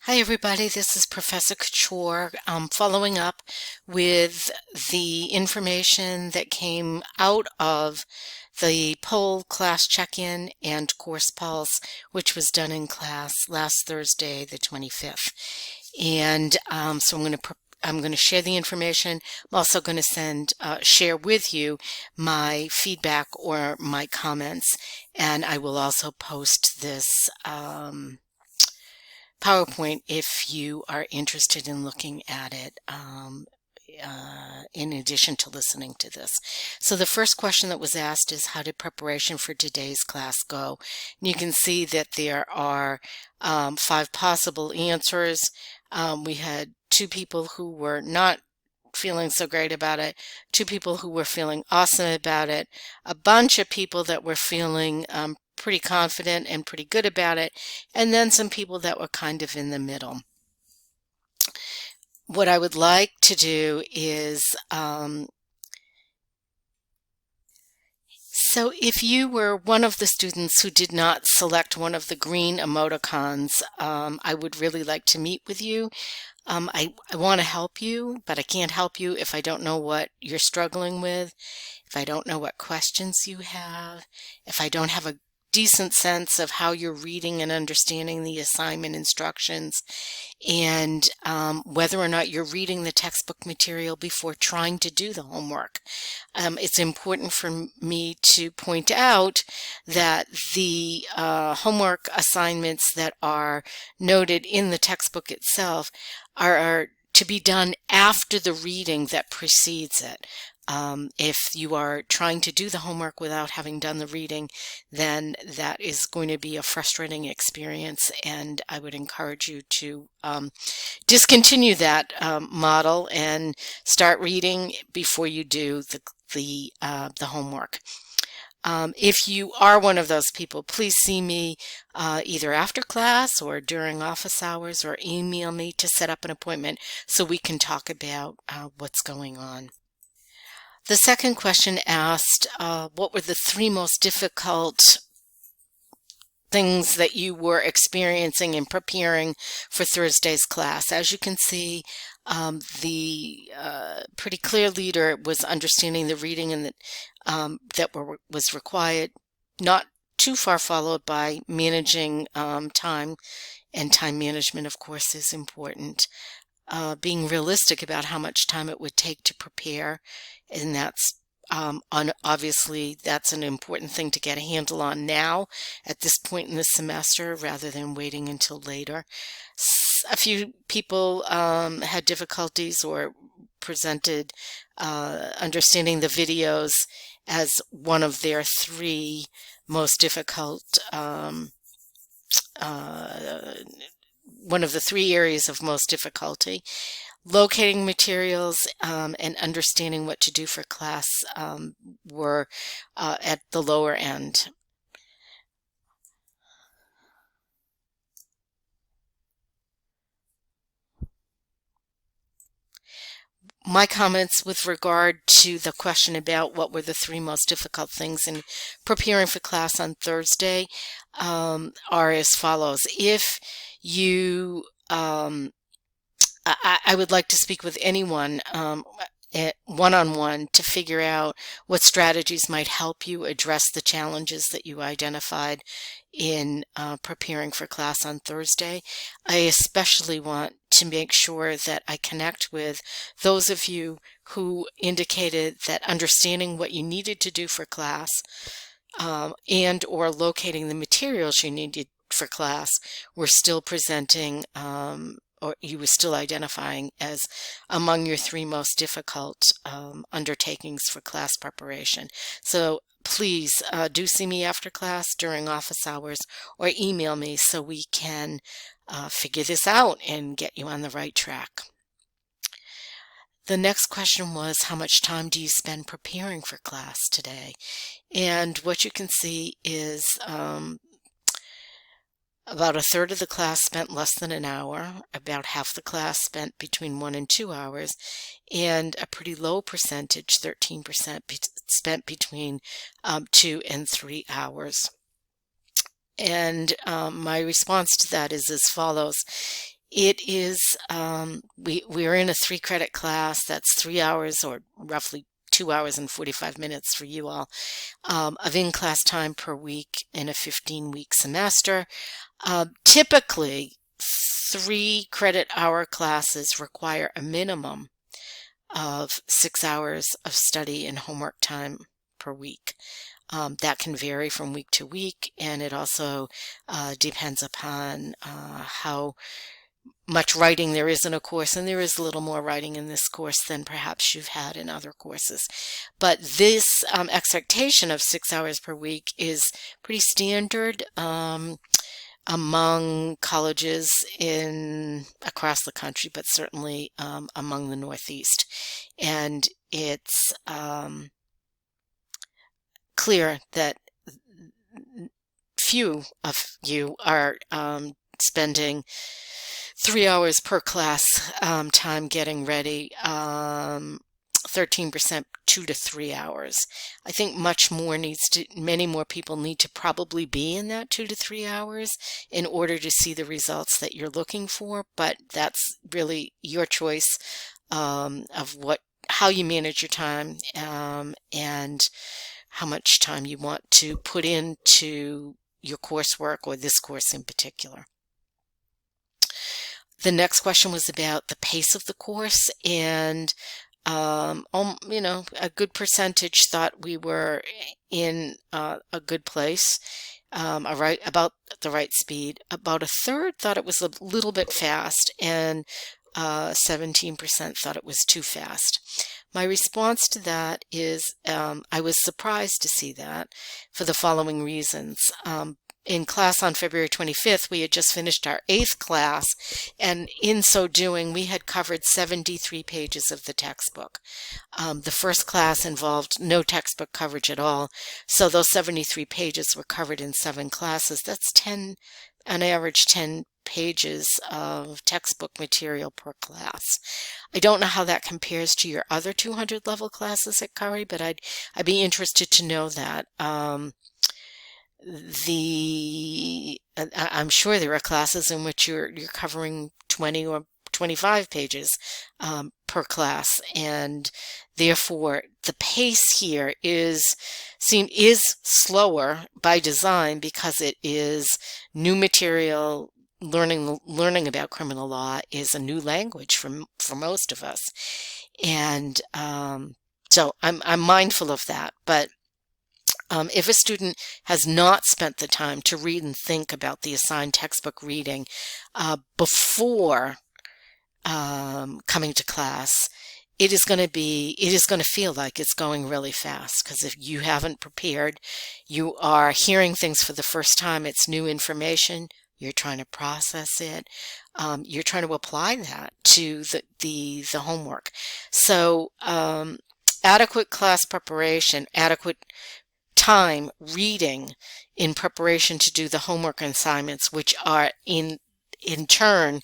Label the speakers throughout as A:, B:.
A: Hi, everybody. This is Professor Couture following up with the information that came out of the poll class check-in and course pulse, which was done in class last Thursday, the 25th. And so I'm going to share the information. I'm also going to share with you my feedback or my comments, and I will also post this PowerPoint if you are interested in looking at it in addition to listening to this. So the first question that was asked is, how did preparation for today's class go? And you can see that there are 5 possible answers. We had 2 people who were not feeling so great about it, 2 people who were feeling awesome about it, a bunch of people that were feeling pretty confident and pretty good about it, and then some people that were kind of in the middle. What I would like to do is, so if you were one of the students who did not select one of the green emoticons, I would really like to meet with you. I want to help you, but I can't help you if I don't know what you're struggling with, if I don't know what questions you have, if I don't have a decent sense of how you're reading and understanding the assignment instructions, and whether or not you're reading the textbook material before trying to do the homework. It's important for me to point out that the homework assignments that are noted in the textbook itself are to be done after the reading that precedes it. If you are trying to do the homework without having done the reading, then that is going to be a frustrating experience, and I would encourage you to discontinue that model and start reading before you do the homework. If you are one of those people, please see me either after class or during office hours, or email me to set up an appointment so we can talk about what's going on. The second question asked, what were the 3 most difficult things that you were experiencing in preparing for Thursday's class? As you can see, the pretty clear leader was understanding the reading and that was required, not too far followed by managing time, and time management, of course, is important. Being realistic about how much time it would take to prepare, and that's obviously that's an important thing to get a handle on now at this point in the semester rather than waiting until later. A few people had difficulties or presented understanding the videos as one of their 3 most difficult one of the 3 areas of most difficulty. Locating materials and understanding what to do for class were at the lower end. My comments with regard to the question about what were the 3 most difficult things in preparing for class on Thursday are as follows. If you I would like to speak with anyone one-on-one to figure out what strategies might help you address the challenges that you identified in preparing for class on Thursday. I especially want to make sure that I connect with those of you who indicated that understanding what you needed to do for class and or locating the materials you needed for class were still presenting or you were still identifying as among your 3 most difficult undertakings for class preparation. So please do see me after class during office hours, or email me so we can figure this out and get you on the right track. The next question was, how much time do you spend preparing for class today? And what you can see is about a third of the class spent less than an hour, about half the class spent between 1 and 2 hours, and a pretty low percentage, 13%, spent between 2 and 3 hours. And my response to that is as follows. It is, we're in a 3 credit class. That's 3 hours or roughly 2 hours and 45 minutes for you all, of in-class time per week in a 15-week semester. Typically, 3 credit hour classes require a minimum of 6 hours of study and homework time per week. That can vary from week to week, and it also depends upon how much writing there is in a course, and there is a little more writing in this course than perhaps you've had in other courses. But this expectation of 6 hours per week is pretty standard among colleges in across the country, but certainly among the Northeast. And it's clear that few of you are spending 3 hours per class time getting ready. 13%, 2 to 3 hours. I think many more people need to probably be in that 2 to 3 hours in order to see the results that you're looking for. But that's really your choice of how you manage your time and how much time you want to put into your coursework or this course in particular. The next question was about the pace of the course, and a good percentage thought we were in a good place, about the right speed. About a third thought it was a little bit fast, and 17% thought it was too fast. My response to that is I was surprised to see that for the following reasons. In class on February 25th, we had just finished our 8th class, and in so doing, we had covered 73 pages of the textbook. The first class involved no textbook coverage at all, so those 73 pages were covered in 7 classes. That's on average 10 pages of textbook material per class. I don't know how that compares to your other 200 level classes at Curry, but I'd be interested to know that. I'm sure there are classes in which you're covering 20 or 25 pages per class, and therefore the pace here is slower by design because it is new material. Learning about criminal law is a new language for most of us, and so I'm mindful of that, but if a student has not spent the time to read and think about the assigned textbook reading before coming to class, it is going to feel like it's going really fast, because if you haven't prepared, you are hearing things for the first time. It's new information. You're trying to process it. You're trying to apply that to the homework. So adequate class preparation, adequate time reading in preparation to do the homework assignments, which are in turn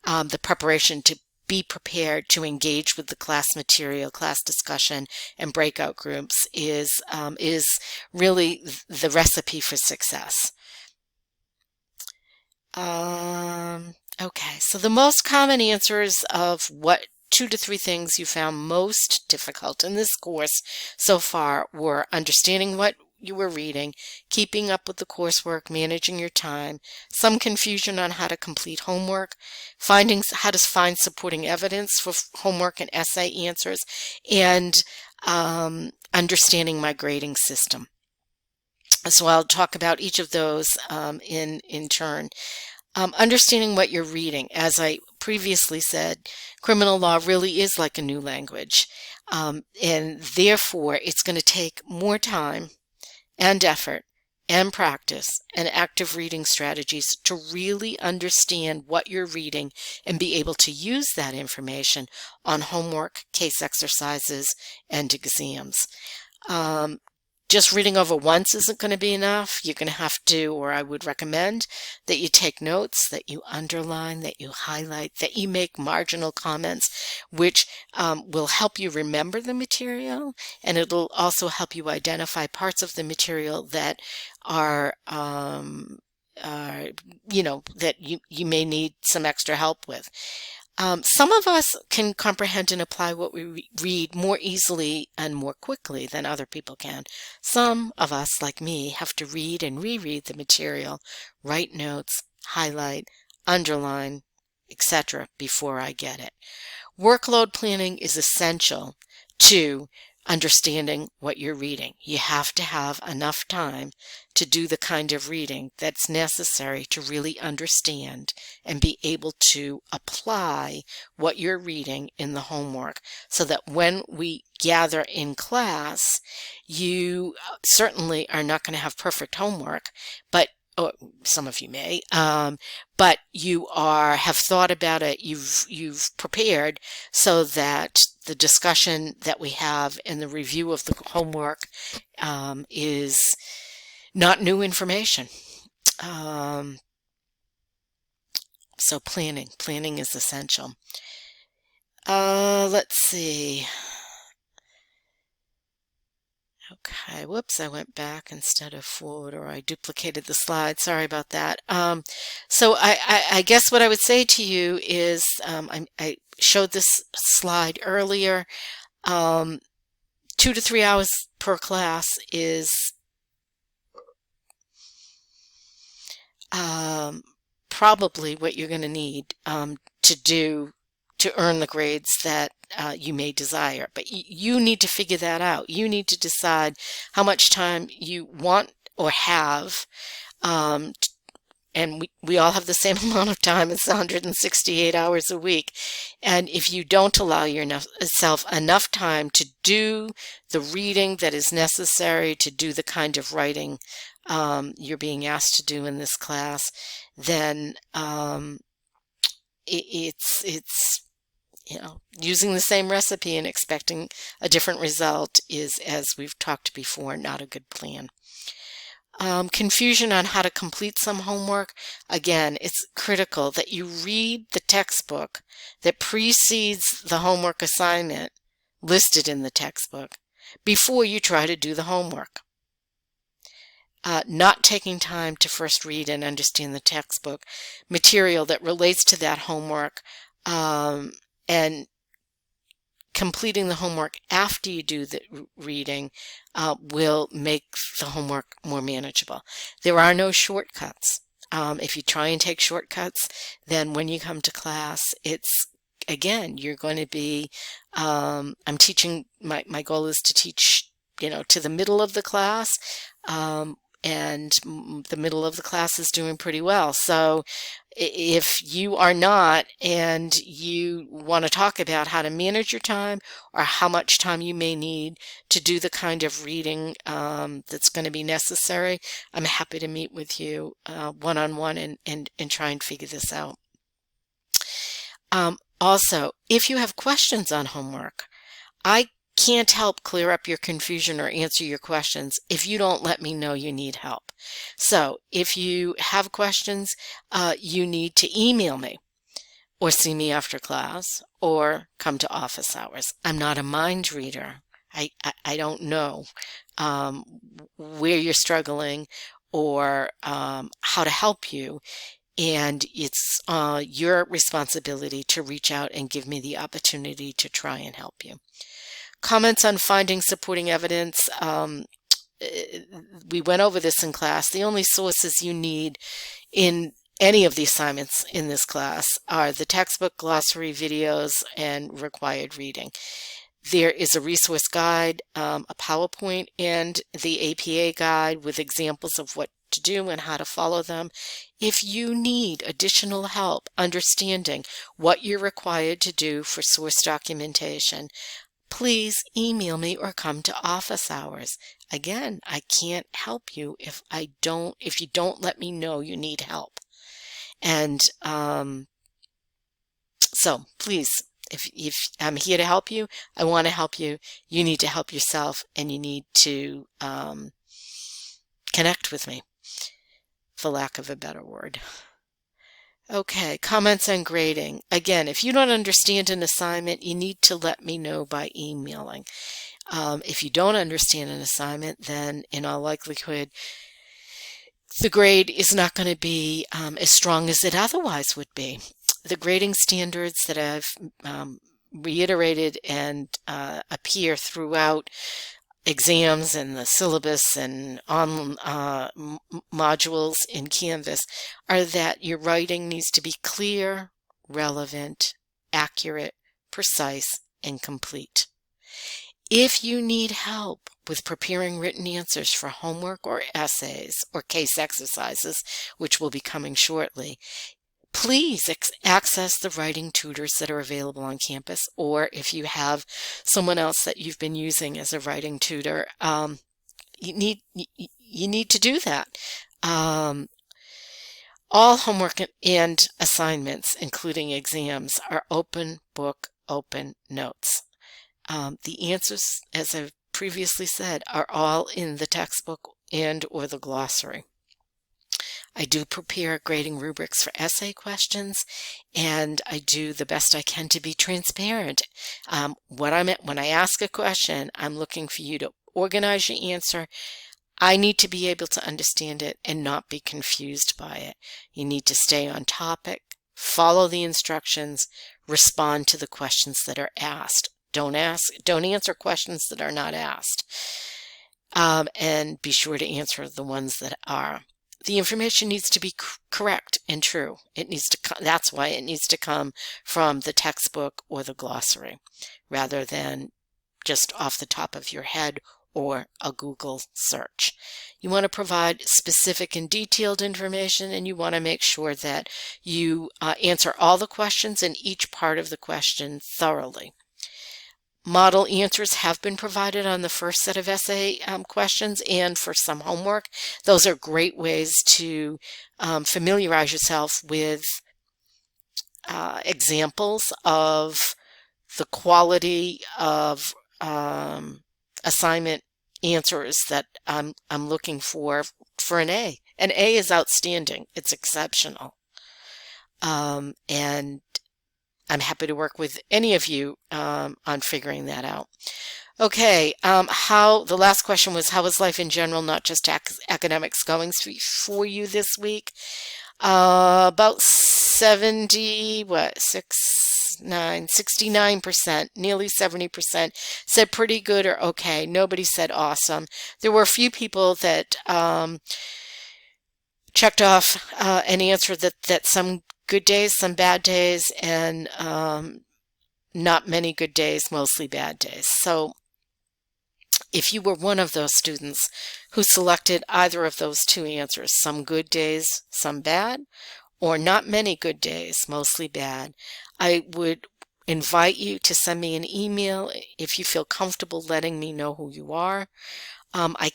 A: the preparation to be prepared to engage with the class material, class discussion, and breakout groups is really the recipe for success. Okay, so the most common answers of what 2 to 3 things you found most difficult in this course so far were understanding what you were reading, keeping up with the coursework, managing your time, some confusion on how to complete homework, how to find supporting evidence for homework and essay answers, and understanding my grading system. So I'll talk about each of those in turn. Understanding what you're reading. As I previously said, criminal law really is like a new language, and therefore it's going to take more time and effort and practice and active reading strategies to really understand what you're reading and be able to use that information on homework, case exercises, and exams. Just reading over once isn't going to be enough. You're going to have to, or I would recommend that you take notes, that you underline, that you highlight, that you make marginal comments, which will help you remember the material, and it'll also help you identify parts of the material that are that you may need some extra help with. Some of us can comprehend and apply what we read more easily and more quickly than other people can. Some of us, like me, have to read and reread the material, write notes, highlight, underline, etc. before I get it. Workload planning is essential to understanding what you're reading. You have to have enough time to do the kind of reading that's necessary to really understand and be able to apply what you're reading in the homework, so that when we gather in class, you certainly are not going to have perfect homework, but or some of you may, but you have thought about it, you've prepared, so that the discussion that we have and the review of the homework is not new information. So planning is essential. Let's see. Okay, whoops, I went back instead of forward, or I duplicated the slide. Sorry about that. So I guess what I would say to you is, I showed this slide earlier. 2 to 3 hours per class is probably what you're going to need to earn the grades that you may desire. But you need to figure that out. You need to decide how much time you want or have. And we all have the same amount of time. It's 168 hours a week. And if you don't allow yourself enough time to do the reading that is necessary to do the kind of writing you're being asked to do in this class, then it's using the same recipe and expecting a different result is, as we've talked before, not a good plan. Confusion on how to complete some homework. Again, it's critical that you read the textbook that precedes the homework assignment listed in the textbook before you try to do the homework. Not taking time to first read and understand the textbook material that relates to that homework, and completing the homework after you do the reading will make the homework more manageable. There are no shortcuts. If you try and take shortcuts, then when you come to class, you're going to be, I'm teaching, my goal is to teach, to the middle of the class, and the middle of the class is doing pretty well. So if you are not, and you want to talk about how to manage your time or how much time you may need to do the kind of reading that's going to be necessary, I'm happy to meet with you one-on-one and try and figure this out. Also, if you have questions on homework, I can't help clear up your confusion or answer your questions if you don't let me know you need help. So if you have questions, you need to email me or see me after class or come to office hours. I'm not a mind reader. I don't know where you're struggling or how to help you. And it's your responsibility to reach out and give me the opportunity to try and help you. Comments on finding supporting evidence. We went over this in class. The only sources you need in any of the assignments in this class are the textbook, glossary, videos, and required reading. There is a resource guide, a PowerPoint, and the APA guide with examples of what to do and how to follow them. If you need additional help understanding what you're required to do for source documentation, please email me or come to office hours. Again, I can't help you if you don't let me know you need help. And so please, if I'm here to help you, I want to help you. You need to help yourself, and you need to connect with me, for lack of a better word. Okay, comments on grading. Again, if you don't understand an assignment, you need to let me know by emailing. If you don't understand an assignment, then in all likelihood, the grade is not going to be as strong as it otherwise would be. The grading standards that I've reiterated and appear throughout exams and the syllabus and on modules in Canvas are that your writing needs to be clear, relevant, accurate, precise, and complete. If you need help with preparing written answers for homework or essays or case exercises, which will be coming shortly, please access the writing tutors that are available on campus, or if you have someone else that you've been using as a writing tutor, you need to do that. All homework and assignments, including exams, are open book, open notes. The answers, as I've previously said, are all in the textbook and or the glossary. I do prepare grading rubrics for essay questions, and I do the best I can to be transparent. When I ask a question, I'm looking for you to organize your answer. I need to be able to understand it and not be confused by it. You need to stay on topic, follow the instructions, respond to the questions that are asked. Don't answer questions that are not asked. And be sure to answer the ones that are. The information needs to be correct and true. That's why it needs to come from the textbook or the glossary, rather than just off the top of your head or a Google search. You want to provide specific and detailed information, and you want to make sure that you answer all the questions and each part of the question thoroughly. Model answers have been provided on the first set of essay questions and for some homework. Those are great ways to familiarize yourself with examples of the quality of assignment answers that I'm looking for an A. An A is outstanding. It's exceptional. And I'm happy to work with any of you on figuring that out. Okay, the last question was, how is life in general, not just academics, going for you this week? About 69%, nearly 70% said pretty good or okay. Nobody said awesome. There were a few people that checked off an answer that some good days, some bad days, and not many good days, mostly bad days. So if you were one of those students who selected either of those two answers, some good days, some bad, or not many good days, mostly bad, I would invite you to send me an email if you feel comfortable letting me know who you are. I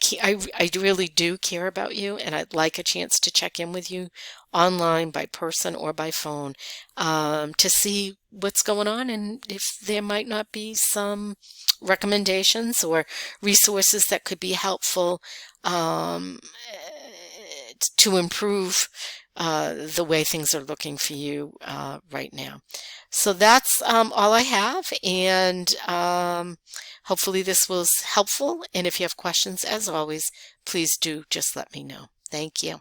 A: really do care about you, and I'd like a chance to check in with you online, by person or by phone, to see what's going on and if there might not be some recommendations or resources that could be helpful to improve the way things are looking for you right now. So that's all I have, and hopefully this was helpful. And if you have questions, as always, please do just let me know. Thank you.